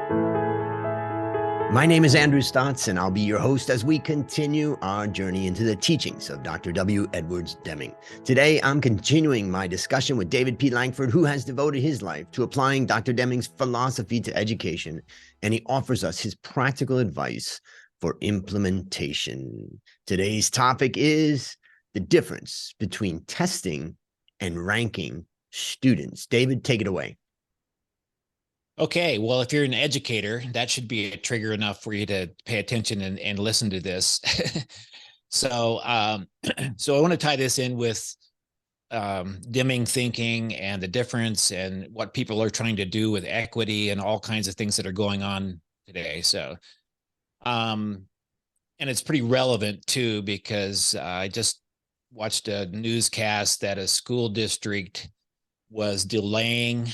My name is Andrew Stotz, and I'll be your host as we continue our journey into the teachings of Dr. W. Edwards Deming. Today, I'm continuing my discussion with David P. Langford, who has devoted his life to applying Dr. Deming's philosophy to education, and he offers us his practical advice for implementation. Today's topic is the difference between testing and ranking students. David, take it away. Okay, well, if you're an educator, that should be a trigger enough for you to pay attention and listen to this. So I want to tie this in with Deming thinking and the difference and what people are trying to do with equity and all kinds of things that are going on today. So, and it's pretty relevant too, because I just watched a newscast that a school district was delaying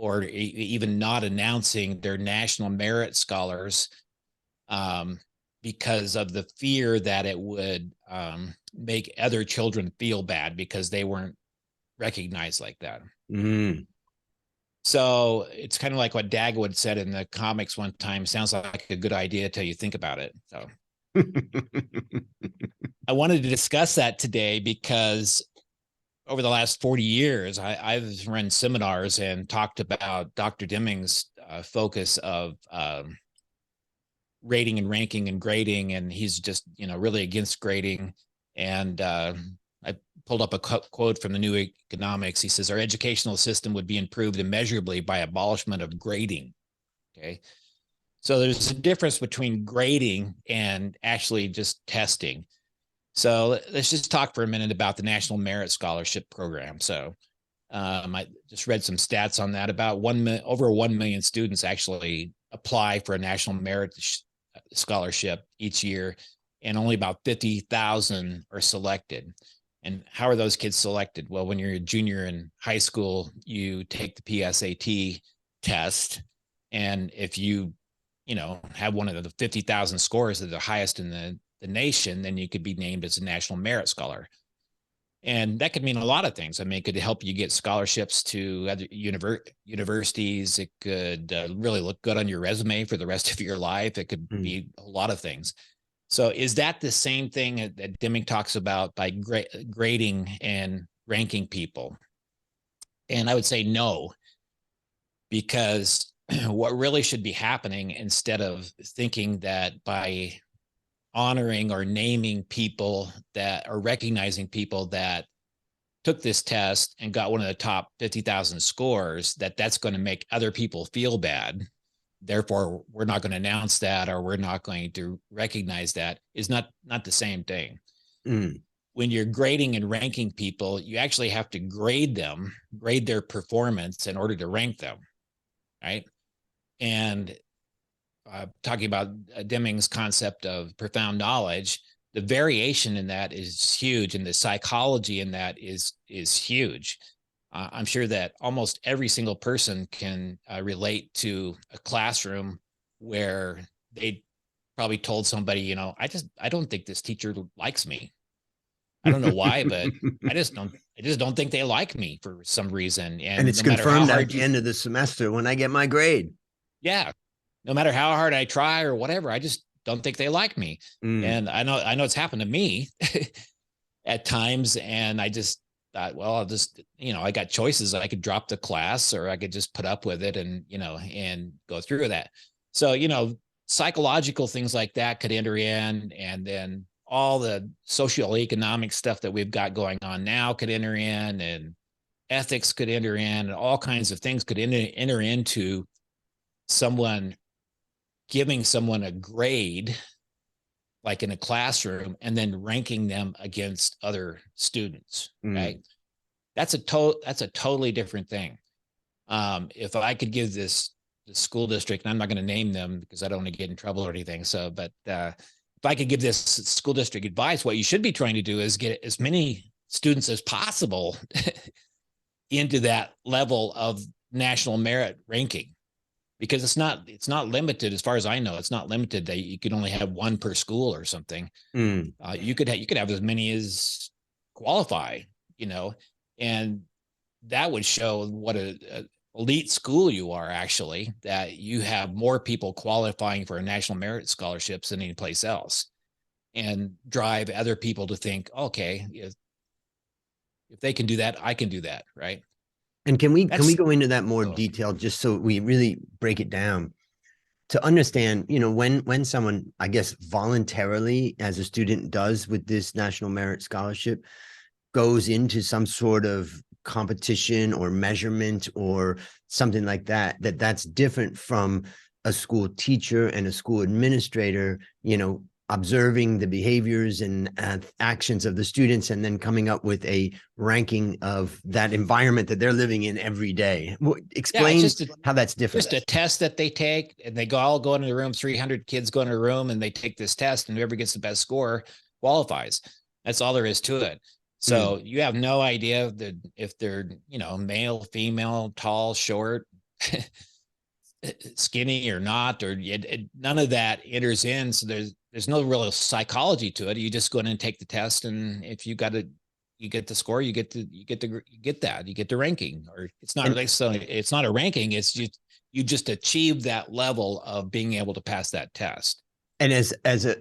or even not announcing their national merit scholars because of the fear that it would make other children feel bad because they weren't recognized like that. Mm. So it's kind of like what Dagwood said in the comics one time. Sounds like a good idea till you think about it. So I wanted to discuss that today because over the last 40 years, I've run seminars and talked about Dr. Deming's focus of rating and ranking and grading, and he's just really against grading. And I pulled up a quote from the New Economics. He says, "Our educational system would be improved immeasurably by abolishment of grading." Okay, so there's a difference between grading and actually just testing. So let's just talk for a minute about the National Merit Scholarship Program. So I just read some stats on that. About over 1 million students actually apply for a National Merit Scholarship each year, and only about 50,000 are selected. And how are those kids selected? Well, when you're a junior in high school, you take the PSAT test, and if you have one of the 50,000 scores that are the highest in the nation, then you could be named as a National Merit Scholar. And that could mean a lot of things. I mean, it could help you get scholarships to other universities. It could really look good on your resume for the rest of your life. It could be a lot of things. So is that the same thing that Deming talks about by grading and ranking people? And I would say no, because what really should be happening, instead of thinking that by honoring or naming people that are recognizing people that took this test and got one of the top 50,000 scores, that's going to make other people feel bad. Therefore, we're not going to announce that, or we're not going to recognize that, is not the same thing. When you're grading and ranking people, you actually have to grade their performance in order to rank them, right? And talking about Deming's concept of profound knowledge, the variation in that is huge, and the psychology in that is huge. I'm sure that almost every single person can relate to a classroom where they probably told somebody, I don't think this teacher likes me. I don't know why, but I just don't think they like me for some reason. And it's no confirmed at the end of the semester when I get my grade. Yeah. No matter how hard I try or whatever, I just don't think they like me. And I know it's happened to me at times. And I just thought, well, I'll just, I got choices. I could drop the class, or I could just put up with it and go through that. So, psychological things like that could enter in. And then all the socioeconomic stuff that we've got going on now could enter in, and ethics could enter in, and all kinds of things could enter into someone giving someone a grade, like in a classroom, and then ranking them against other students, right? That's a totally different thing. If I could give the school district, and I'm not going to name them because I don't want to get in trouble or anything. So, but if I could give this school district advice, what you should be trying to do is get as many students as possible into that level of national merit ranking. Because it's not limited, as far as I know. It's not limited that you could only have one per school or something. You could have as many as qualify, and that would show what a elite school you are, actually, that you have more people qualifying for a national merit scholarships than any place else, and drive other people to think, okay, if they can do that, I can do that, right? And can we That's go into that more oh, detail, just so we really break it down to understand, when someone, I guess, voluntarily, as a student does with this National Merit Scholarship, goes into some sort of competition or measurement or something like that, that's different from a school teacher and a school administrator, observing the behaviors and actions of the students, and then coming up with a ranking of that environment that they're living in every day. Explain it's how that's different. just a test that they take, and they all go into the room. 300 kids go into a room, and they take this test, and whoever gets the best score qualifies. That's all there is to it. So you have no idea that if they're, male, female, tall, short, skinny or not, or none of that enters in. So there's no real psychology to it. You just go in and take the test, and if you get the score, you get the ranking. Or it's not it's not a ranking. It's you just achieve that level of being able to pass that test. And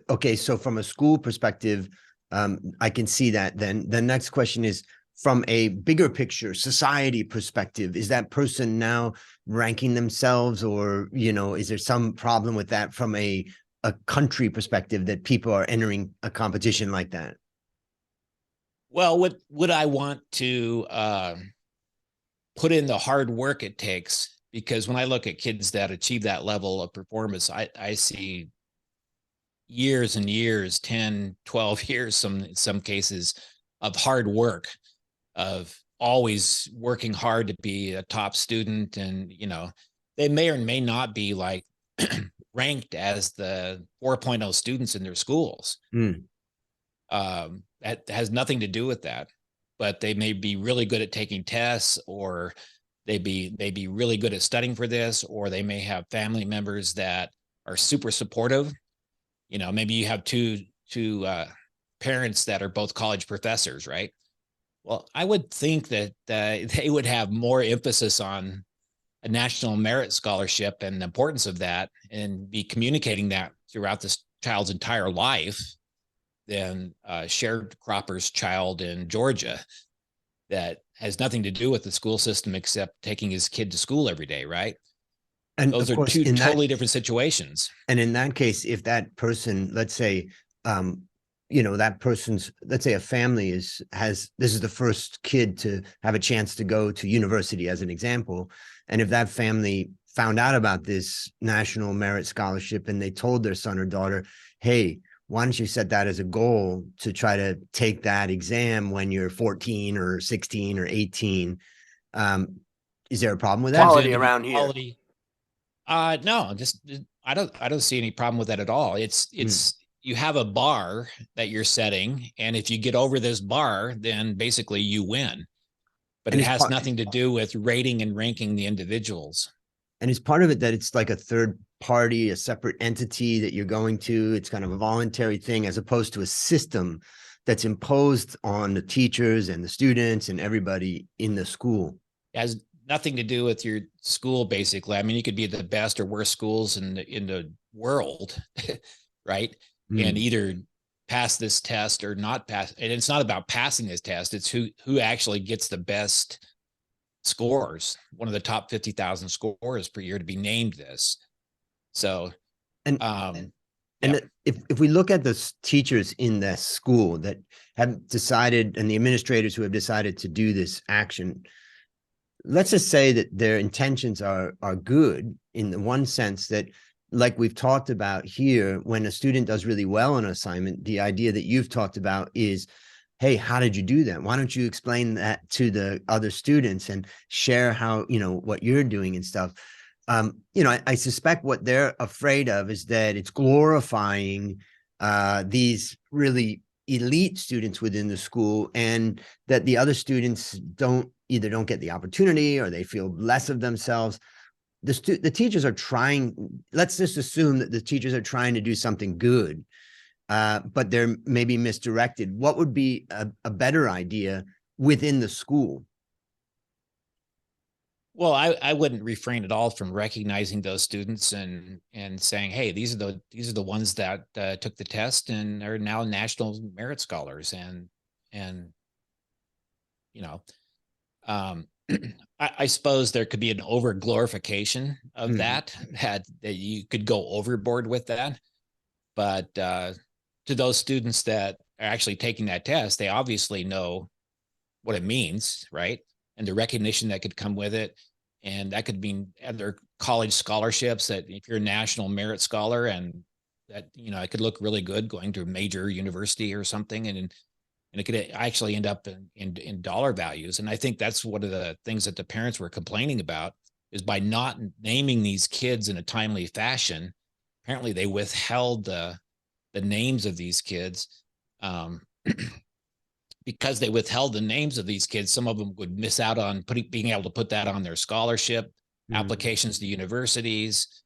okay, so from a school perspective, I can see that. Then the next question is, from a bigger picture society perspective, is that person now ranking themselves, or, is there some problem with that from a country perspective, that people are entering a competition like that? Well, would I want to put in the hard work it takes? Because when I look at kids that achieve that level of performance, I see years and years, 10, 12 years, some cases, of hard work, of always working hard to be a top student. And, they may or may not be like ranked as the 4.0 students in their schools. That has nothing to do with that, but they may be really good at taking tests, or they be really good at studying for this, or they may have family members that are super supportive. Maybe you have two parents that are both college professors, right? Well, I would think that they would have more emphasis on a national merit scholarship and the importance of that, and be communicating that throughout this child's entire life, than sharecropper's child in Georgia that has nothing to do with the school system except taking his kid to school every day, right? And those are two totally different situations. And in that case, if that person, let's say, that person's, let's say a family this is the first kid to have a chance to go to university, as an example. And if that family found out about this National Merit Scholarship, and they told their son or daughter, hey, why don't you set that as a goal to try to take that exam when you're 14 or 16 or 18? Is there a problem with that? Quality around here. No, just I don't see any problem with that at all. It's you have a bar that you're setting, and if you get over this bar, then basically you win. But it has nothing to do with rating and ranking the individuals. And is part of it that it's like a third party, a separate entity that you're going to? It's kind of a voluntary thing, as opposed to a system that's imposed on the teachers and the students and everybody in the school. It has nothing to do with your school, basically. I mean, you could be the best or worst schools in the world, right? And either pass this test or not pass. And it's not about passing this test. It's who actually gets the best scores, one of the top 50,000 scores per year to be named this. So, if we look at the teachers in the school that have decided, and the administrators who have decided to do this action, let's just say that their intentions are good, in the one sense that, like we've talked about here, when a student does really well on an assignment, the idea that you've talked about is, hey, how did you do that? Why don't you explain that to the other students and share how, what you're doing and stuff. I suspect what they're afraid of is that it's glorifying these really elite students within the school, and that the other students don't get the opportunity, or they feel less of themselves. The teachers are trying, let's just assume that the teachers are trying to do something good, but they're maybe misdirected. What would be a better idea within the school? Well, I wouldn't refrain at all from recognizing those students and saying, hey, these are the ones that took the test and are now national merit scholars, and you know, um, I suppose there could be an over glorification of that you could go overboard with that, but to those students that are actually taking that test, they obviously know what it means, right? And the recognition that could come with it. And that could mean other college scholarships, that if you're a national merit scholar, and that, it could look really good going to a major university or something. And it could actually end up in dollar values. And I think that's one of the things that the parents were complaining about, is by not naming these kids in a timely fashion, apparently they withheld the names of these kids. Because they withheld the names of these kids, some of them would miss out on being able to put that on their scholarship applications to universities,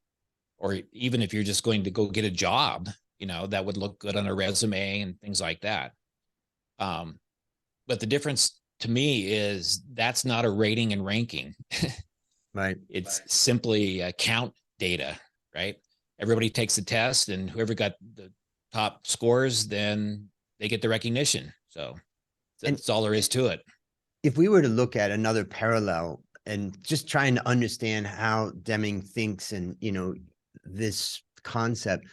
or even if you're just going to go get a job, that would look good on a resume and things like that. But the difference to me is that's not a rating and ranking. Right. It's simply count data, right? Everybody takes the test, and whoever got the top scores, then they get the recognition. So that's all there is to it. If we were to look at another parallel and just trying to understand how Deming thinks and, this concept,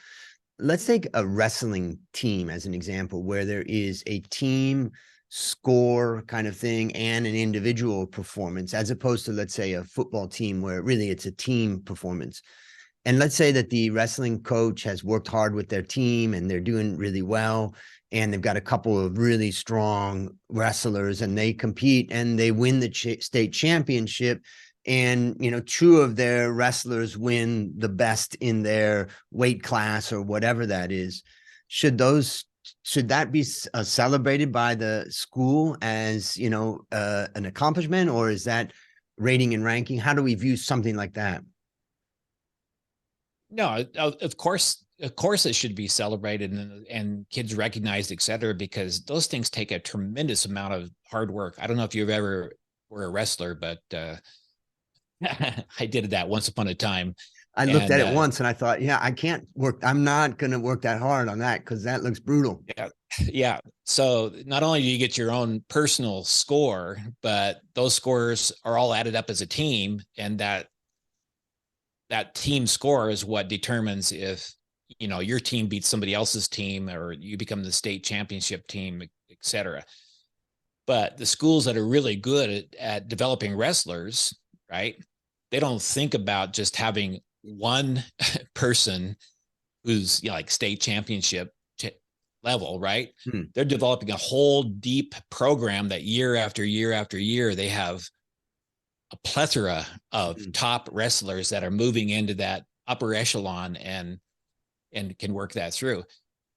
let's take a wrestling team as an example, where there is a team score kind of thing and an individual performance, as opposed to, let's say, a football team where really it's a team performance. And let's say that the wrestling coach has worked hard with their team and they're doing really well, and they've got a couple of really strong wrestlers, and they compete and they win the state championship. And, two of their wrestlers win the best in their weight class or whatever that is. Should that be celebrated by the school as, an accomplishment, or is that rating and ranking? How do we view something like that? No, of course it should be celebrated and kids recognized, et cetera, because those things take a tremendous amount of hard work. I don't know if you've ever were a wrestler, but I did that once upon a time. I looked at it once and I thought, yeah, I can't work. I'm not going to work that hard on that, because that looks brutal. Yeah. So not only do you get your own personal score, but those scores are all added up as a team, and that team score is what determines if your team beats somebody else's team, or you become the state championship team, et cetera. But the schools that are really good at developing wrestlers, right, they don't think about just having one person who's like state championship level, right? They're developing a whole deep program that year after year after year, they have a plethora of top wrestlers that are moving into that upper echelon and can work that through.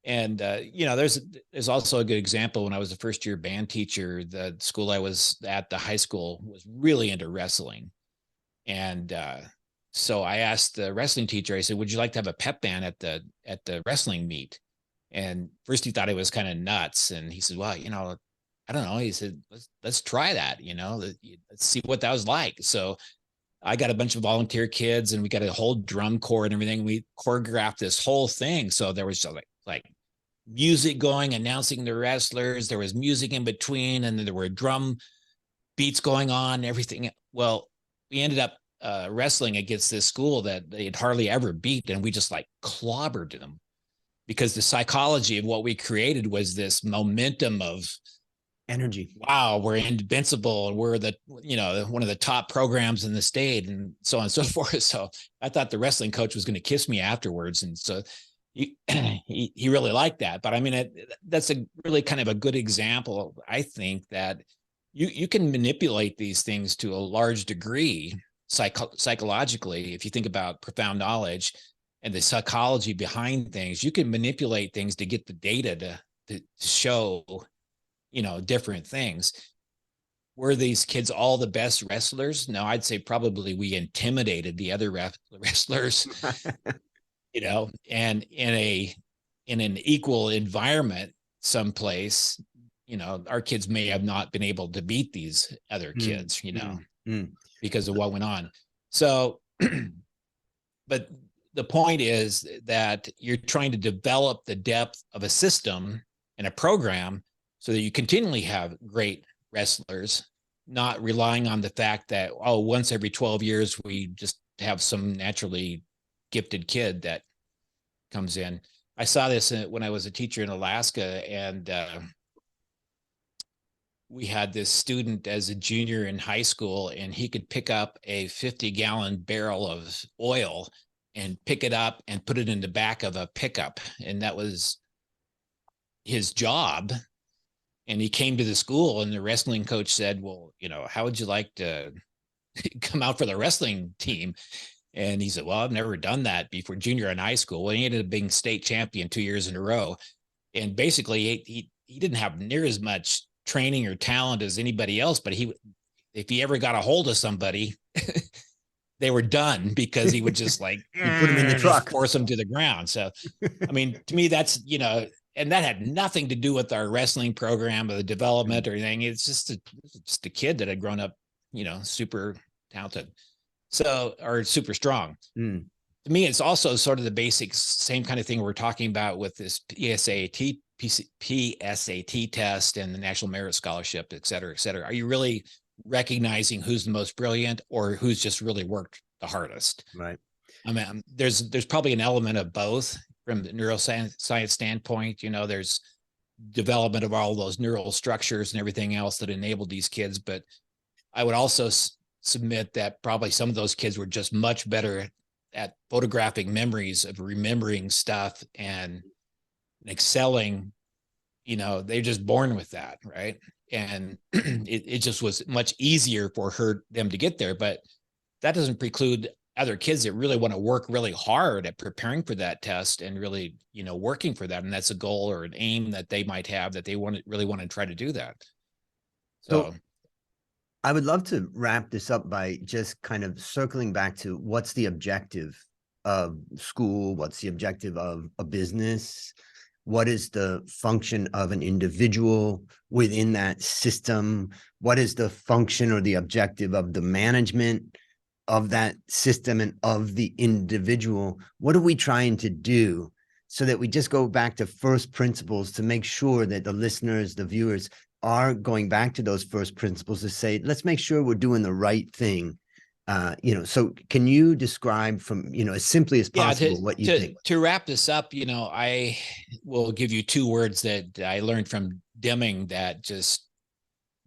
And there's also a good example. When I was a first year band teacher, the school I was at, the high school, was really into wrestling. And so I asked the wrestling teacher, I said, would you like to have a pep band at the wrestling meet? And first he thought it was kind of nuts. And he said, well, I don't know. He said, let's try that, let's see what that was like. So I got a bunch of volunteer kids, and we got a whole drum corps and everything. We choreographed this whole thing. So there was like music going, announcing the wrestlers. There was music in between, and then there were drum beats going on, everything. Well, we ended up wrestling against this school that they had hardly ever beat. And we just like clobbered them, because the psychology of what we created was this momentum of energy. Wow, we're invincible, and we're the one of the top programs in the state, and so on and so forth. So I thought the wrestling coach was going to kiss me afterwards, and so he really liked that. But I mean, that's a really kind of a good example, I think, that you can manipulate these things to a large degree psychologically. If you think about profound knowledge and the psychology behind things, you can manipulate things to get the data to show different things. Were these kids all the best wrestlers? No, I'd say probably we intimidated the other wrestlers, and in an equal environment someplace, our kids may have not been able to beat these other kids, because of what went on. So, but the point is that you're trying to develop the depth of a system and a program so that you continually have great wrestlers, not relying on the fact that, oh, once every 12 years, we just have some naturally gifted kid that comes in. I saw this when I was a teacher in Alaska, and we had this student as a junior in high school, and he could pick up a 50-gallon barrel of oil and pick it up and put it in the back of a pickup. And that was his job. And he came to the school, and the wrestling coach said, well, how would you like to come out for the wrestling team? And he said, well, I've never done that before, junior in high school. Well, he ended up being state champion 2 years in a row. And basically he didn't have near as much training or talent as anybody else, but if he ever got a hold of somebody, they were done, because he would just like you put him in the truck, force them to the ground. So, I mean, to me, that's, and that had nothing to do with our wrestling program or the development or anything. It's just a kid that had grown up, super talented. So, or super strong. To me, it's also sort of the basic same kind of thing we're talking about with this PSAT test and the National Merit Scholarship, et cetera, et cetera. Are you really recognizing who's the most brilliant or who's just really worked the hardest? Right. I mean, there's probably an element of both from the neuroscience standpoint. There's development of all those neural structures and everything else that enabled these kids. But I would also submit that probably some of those kids were just much better at photographic memories of remembering stuff and excelling. They're just born with that, right? And it just was much easier for them to get there. But that doesn't preclude other kids that really want to work really hard at preparing for that test and really, working for that. And that's a goal or an aim that they might have, that they really want to try to do that. So I would love to wrap this up by just kind of circling back to what's the objective of school? What's the objective of a business? What is the function of an individual within that system? What is the function or the objective of the management of that system and of the individual? What are we trying to do so that we just go back to first principles to make sure that the listeners, the viewers, are going back to those first principles to say, let's make sure we're doing the right thing. So can you describe from, as simply as possible what you think? To wrap this up, I will give you 2 words that I learned from Deming that just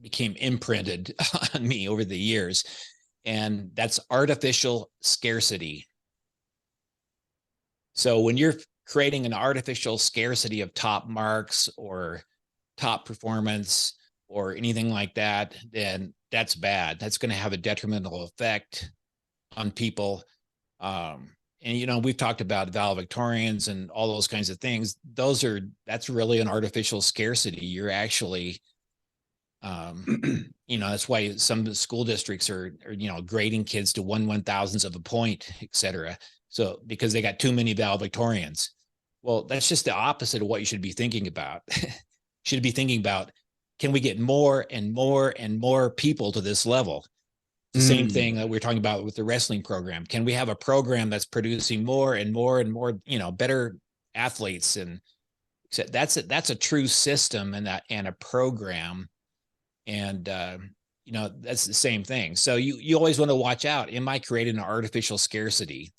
became imprinted on me over the years. And that's artificial scarcity. So when you're creating an artificial scarcity of top marks or top performance or anything like that, then that's bad. That's going to have a detrimental effect on people. And, we've talked about valedictorians and all those kinds of things. That's really an artificial scarcity. You're actually, that's why some school districts are grading kids to 1/1000th of a point, et cetera. So because they got too many valedictorians. Well, that's just the opposite of what you should be thinking about. Should be thinking about, can we get more and more and more people to this level? The same thing that we're talking about with the wrestling program. Can we have a program that's producing more and more and more, better athletes? And that's a true system and a program. And, that's the same thing. So you always want to watch out. Am I creating an artificial scarcity?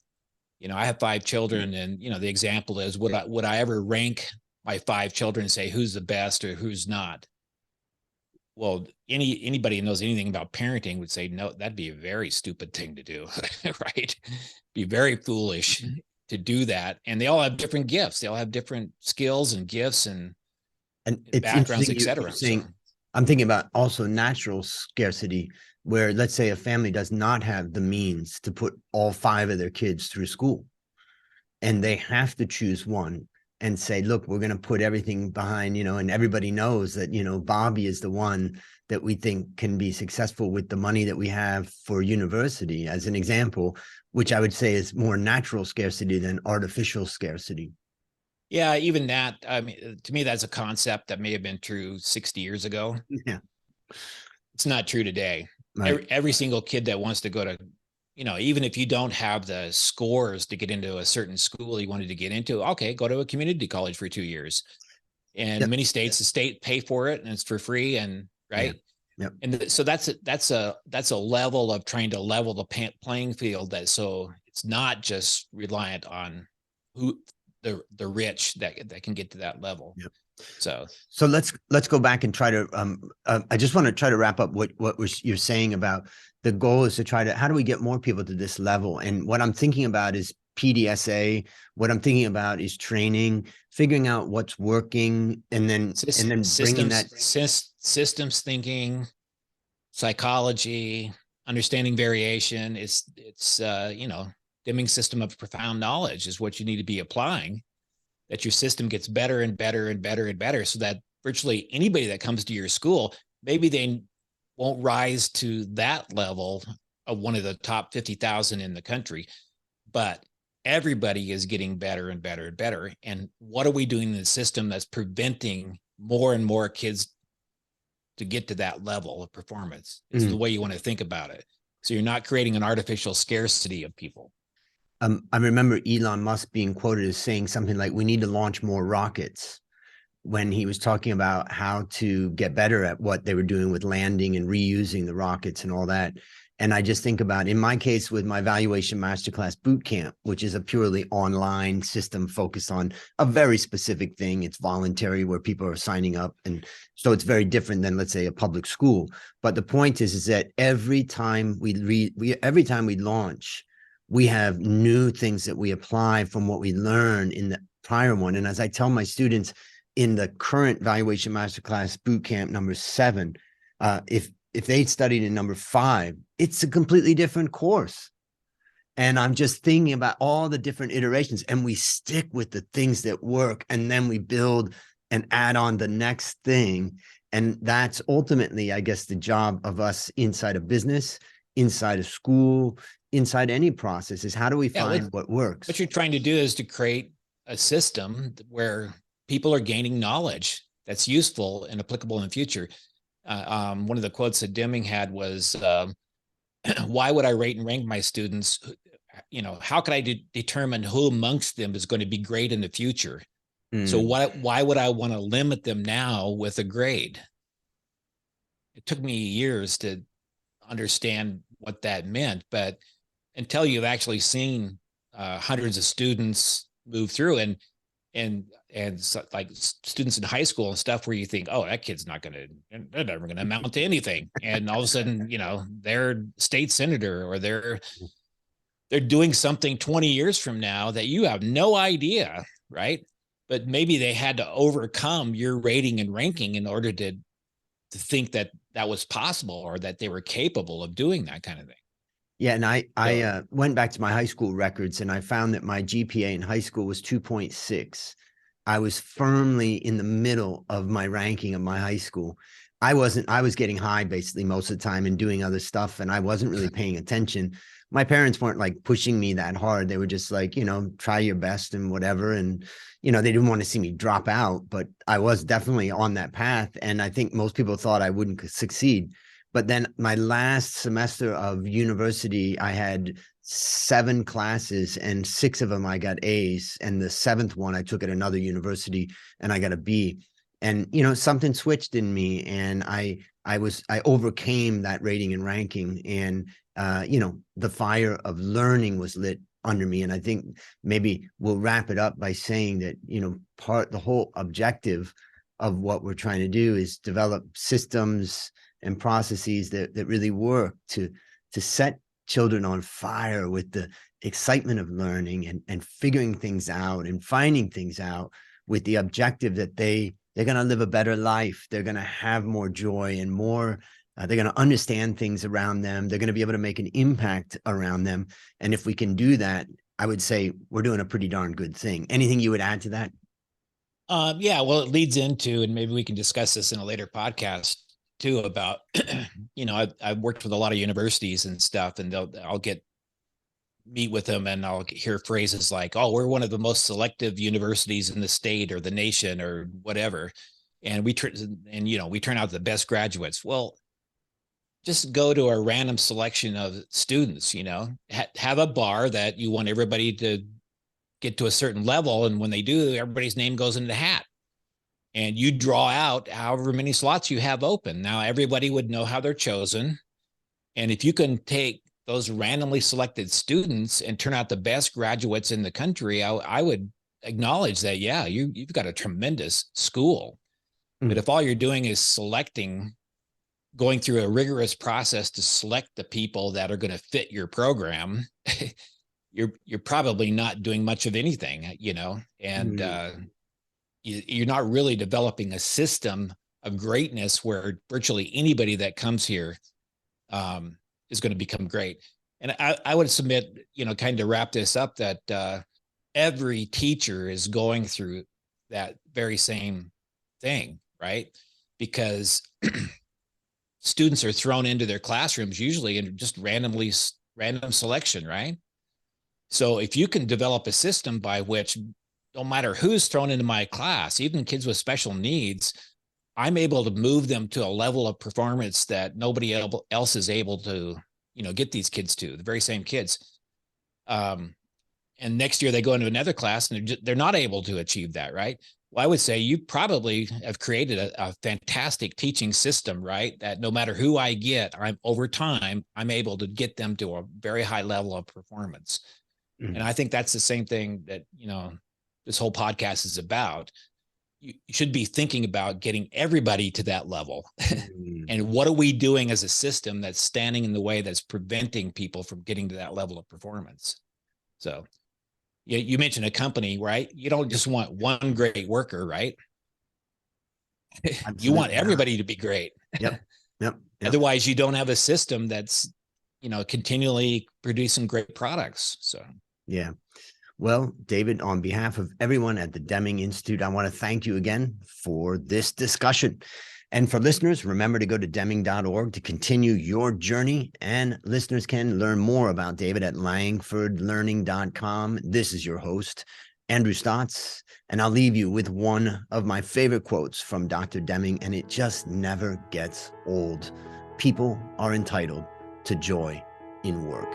I have 5 children, and, the example is, would I ever rank my 5 children and say who's the best or who's not? Well, anybody who knows anything about parenting would say, no, that'd be a very stupid thing to do, right? Be very foolish to do that. And they all have different gifts. They all have different skills and gifts and it's backgrounds, et cetera. I'm thinking about also natural scarcity, where let's say a family does not have the means to put all 5 of their kids through school, and they have to choose one and say, look, we're going to put everything behind, and everybody knows that, Bobby is the one that we think can be successful with the money that we have for university, as an example, which I would say is more natural scarcity than artificial scarcity. Yeah, even that, I mean, to me, that's a concept that may have been true 60 years ago. Yeah. It's not true today. Right. Every single kid that wants to go to, even if you don't have the scores to get into a certain school you wanted to get into, okay, go to a community college for 2 years. And Yep. many states, the state pay for it and it's for free. And Yeah. right. Yep. And so that's a level of trying to level the playing field, that so it's not just reliant on who the rich that can get to that level. Yep. So let's go back and try to I just want to try to wrap up what you're saying about the goal is to try to, how do we get more people to this level? And what I'm thinking about is PDSA. What I'm thinking about is training, figuring out what's working, and then bringing that systems thinking, psychology, understanding variation. It's Deming system of profound knowledge is what you need to be applying, that your system gets better and better and better and better, so that virtually anybody that comes to your school, maybe they won't rise to that level of one of the top 50,000 in the country, but everybody is getting better and better and better. And what are we doing in the system that's preventing more and more kids to get to that level of performance? Is the way you want to think about it. So you're not creating an artificial scarcity of people. I remember Elon Musk being quoted as saying something like, we need to launch more rockets, when he was talking about how to get better at what they were doing with landing and reusing the rockets and all that. And I just think about, in my case, with my Valuation Masterclass Bootcamp, which is a purely online system focused on a very specific thing. It's voluntary, where people are signing up. And so it's very different than, let's say, a public school. But the point is that every time we launch, we have new things that we apply from what we learned in the prior one. And as I tell my students in the current Valuation Masterclass Bootcamp number 7, if they studied in number 5, it's a completely different course. And I'm just thinking about all the different iterations, and we stick with the things that work, and then we build and add on the next thing. And that's ultimately, I guess, the job of us inside a business, inside a school, inside any process, is how do we find what works? What you're trying to do is to create a system where people are gaining knowledge that's useful and applicable in the future. One of the quotes that Deming had was, why would I rate and rank my students? How could I determine who amongst them is going to be great in the future? So why would I want to limit them now with a grade? It took me years to understand what that meant, but until you've actually seen hundreds of students move through, and so, like students in high school and stuff, where you think, oh, that kid's they're never going to amount to anything. And all of a sudden, they're state senator, or they're doing something 20 years from now that you have no idea, right? But maybe they had to overcome your rating and ranking in order to think that was possible, or that they were capable of doing that kind of thing. Yeah, and I went back to my high school records, and I found that my GPA in high school was 2.6. I was firmly in the middle of my ranking of my high school. I was getting high basically most of the time and doing other stuff, and I wasn't really paying attention. My parents weren't like pushing me that hard. They were just like, try your best and whatever. And, they didn't want to see me drop out, but I was definitely on that path. And I think most people thought I wouldn't succeed. But then my last semester of university, I had 7 classes, and 6 of them I got A's. And the 7th one I took at another university, and I got a B. And, something switched in me, and I overcame that rating and ranking, and, the fire of learning was lit under me. And I think maybe we'll wrap it up by saying that, the whole objective of what we're trying to do is develop systems and processes that really work to set children on fire with the excitement of learning and figuring things out and finding things out, with the objective that they're going to live a better life. They're going to have more joy and more, they're going to understand things around them. They're going to be able to make an impact around them. And if we can do that, I would say we're doing a pretty darn good thing. Anything you would add to that? Yeah, well, it leads into, and maybe we can discuss this in a later podcast too, about, I've worked with a lot of universities and stuff, and I'll meet with them, and I'll hear phrases like, oh, we're one of the most selective universities in the state or the nation or whatever. And we turn out the best graduates. Well, just go to a random selection of students, have a bar that you want everybody to get to a certain level. And when they do, everybody's name goes in the hat. And you draw out however many slots you have open. Now, everybody would know how they're chosen. And if you can take those randomly selected students and turn out the best graduates in the country, I would acknowledge that, yeah, you've got a tremendous school. Mm. But if all you're doing is going through a rigorous process to select the people that are going to fit your program, you're probably not doing much of anything, and you're not really developing a system of greatness where virtually anybody that comes here is going to become great. And I would submit, kind of wrap this up, that every teacher is going through that very same thing, right? Because students are thrown into their classrooms usually in just random selection, right? So if you can develop a system by which, no matter who's thrown into my class, even kids with special needs, I'm able to move them to a level of performance that nobody else is able to, get these kids to, the very same kids. And next year they go into another class and they're not able to achieve that, right? Well, I would say you probably have created a fantastic teaching system, right? That no matter who I get, over time, I'm able to get them to a very high level of performance. Mm-hmm. And I think that's the same thing that, this whole podcast is about. You should be thinking about getting everybody to that level. Mm-hmm. And what are we doing as a system that's standing in the way, that's preventing people from getting to that level of performance? So you mentioned a company, right? You don't just want one great worker, right? You want everybody to be great. Yep. Otherwise, you don't have a system that's, continually producing great products. So, yeah. Well, David, on behalf of everyone at the Deming Institute, I want to thank you again for this discussion. And for listeners, remember to go to Deming.org to continue your journey. And listeners can learn more about David at langfordlearning.com. This is your host, Andrew Stotz. And I'll leave you with one of my favorite quotes from Dr. Deming, and it just never gets old. People are entitled to joy in work.